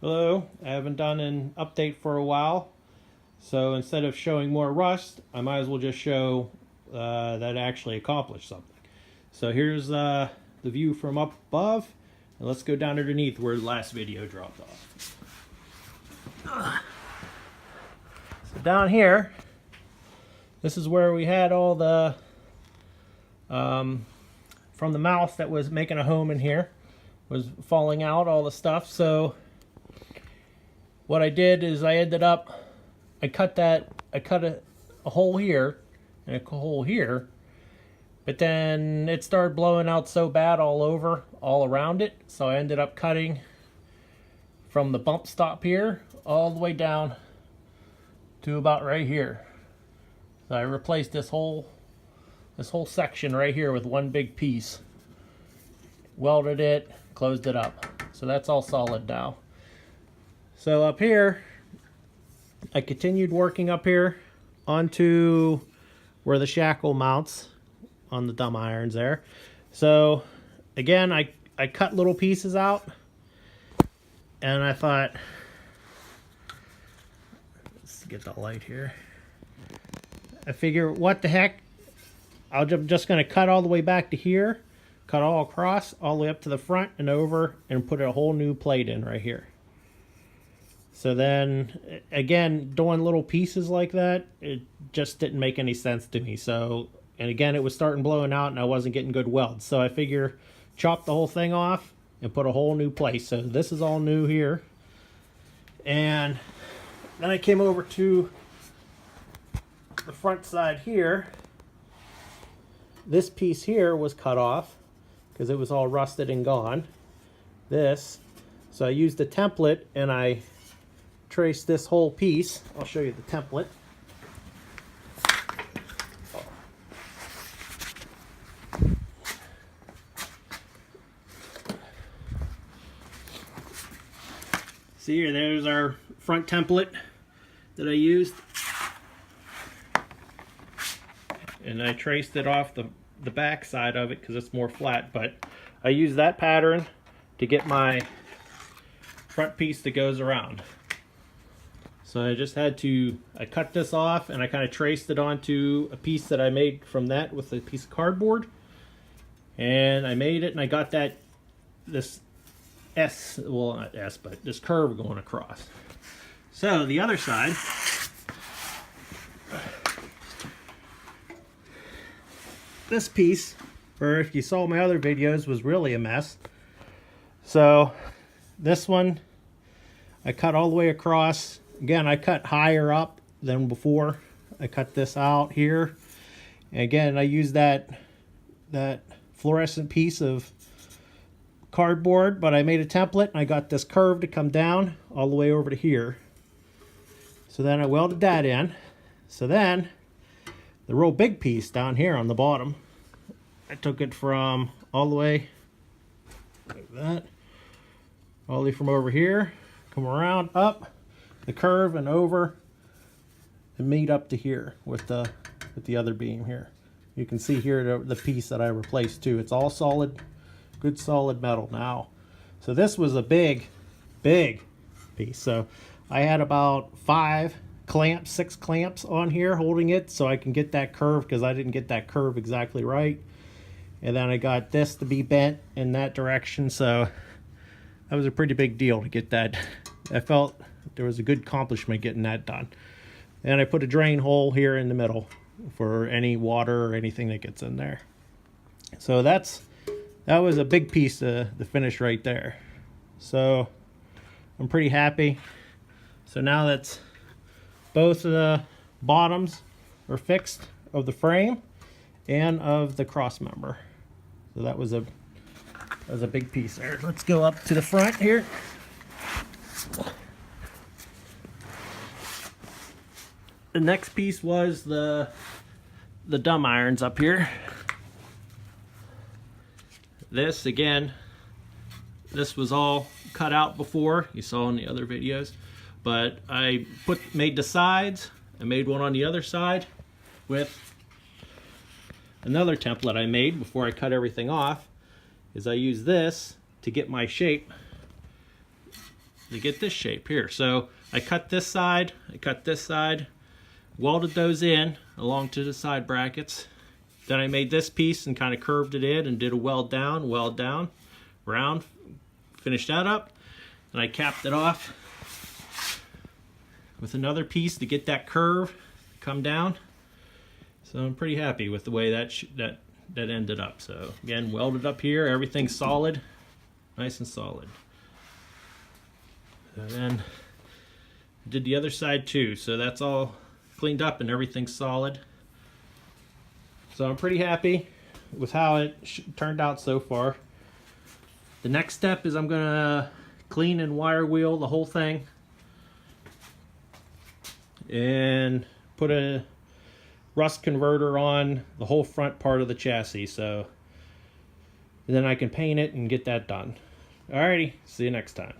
Hello, I haven't done an update for a while, so instead of showing more rust, I might as well just show that I actually accomplished something. So here's the view from up above, and let's go down underneath where the last video dropped off. So down here, this is where we had all the, from the mouse that was making a home in here, was falling out, all the stuff. So what I did is I cut a hole here and a hole here, but then it started blowing out so bad all around it. So I ended up cutting from the bump stop here all the way down to about right here. So I replaced this whole section right here with one big piece, welded it, closed it up. So that's all solid now. So up here, I continued working up here onto where the shackle mounts on the dumb irons there. So again, I cut little pieces out, and I thought, let's get the light here. I figure, what the heck, I'm just going to cut all the way back to here, cut all across, all the way up to the front and over, and put a whole new plate in right here. So then, again, doing little pieces like that, it just didn't make any sense to me. So, and again, it was starting blowing out and I wasn't getting good welds. So I figure chop the whole thing off and put a whole new plate. So this is all new here. And then I came over to the front side here. This piece here was cut off because it was all rusted and gone. So I used a template and I traced this whole piece. I'll show you the template. See here, there's our front template that I used. And I traced it off the back side of it because it's more flat, but I used that pattern to get my front piece that goes around. So I just I cut this off and I kind of traced it onto a piece that I made from that with a piece of cardboard. And I made it and I got this well not S, but this curve going across. So the other side, this piece, or if you saw my other videos, was really a mess. So this one, I cut all the way across. Again, I cut higher up than before. I cut this out here. And again, I used that fluorescent piece of cardboard, but I made a template and I got this curve to come down all the way over to here. So then I welded that in. So then the real big piece down here on the bottom, I took it from all the way like that, all the way from over here, come around up the curve and over and meet up to here with the other beam here. You can see here the piece that I replaced too. It's all solid, good solid metal now. So this was a big piece. So I had about 6 clamps on here holding it so I can get that curve, because I didn't get that curve exactly right. And then I got this to be bent in that direction. So that was a pretty big deal to get that. I felt there was a good accomplishment getting that done. And I put a drain hole here in the middle for any water or anything that gets in there. So that was a big piece to finish right there. So I'm pretty happy. So now that's both of the bottoms are fixed of the frame and of the crossmember. So that was a big piece there. Let's go up to the front here. The next piece was the dumb irons up here. This again, this was all cut out before, you saw in the other videos, but I made the sides. I made one on the other side with another template I made before I cut everything off. Is I used this to get my shape to get this shape here. So I cut this side, welded those in along to the side brackets. Then I made this piece and kind of curved it in and did a weld down, round, finished that up, and I capped it off with another piece to get that curve come down. So I'm pretty happy with the way that ended up. So again, welded up here, everything's solid, nice and solid. And then did the other side too, so that's all cleaned up and everything's solid. So I'm pretty happy with how it turned out so far. The next step is I'm gonna clean and wire wheel the whole thing and put a rust converter on the whole front part of the chassis, so then I can paint it and get that done. Alrighty, see you next time.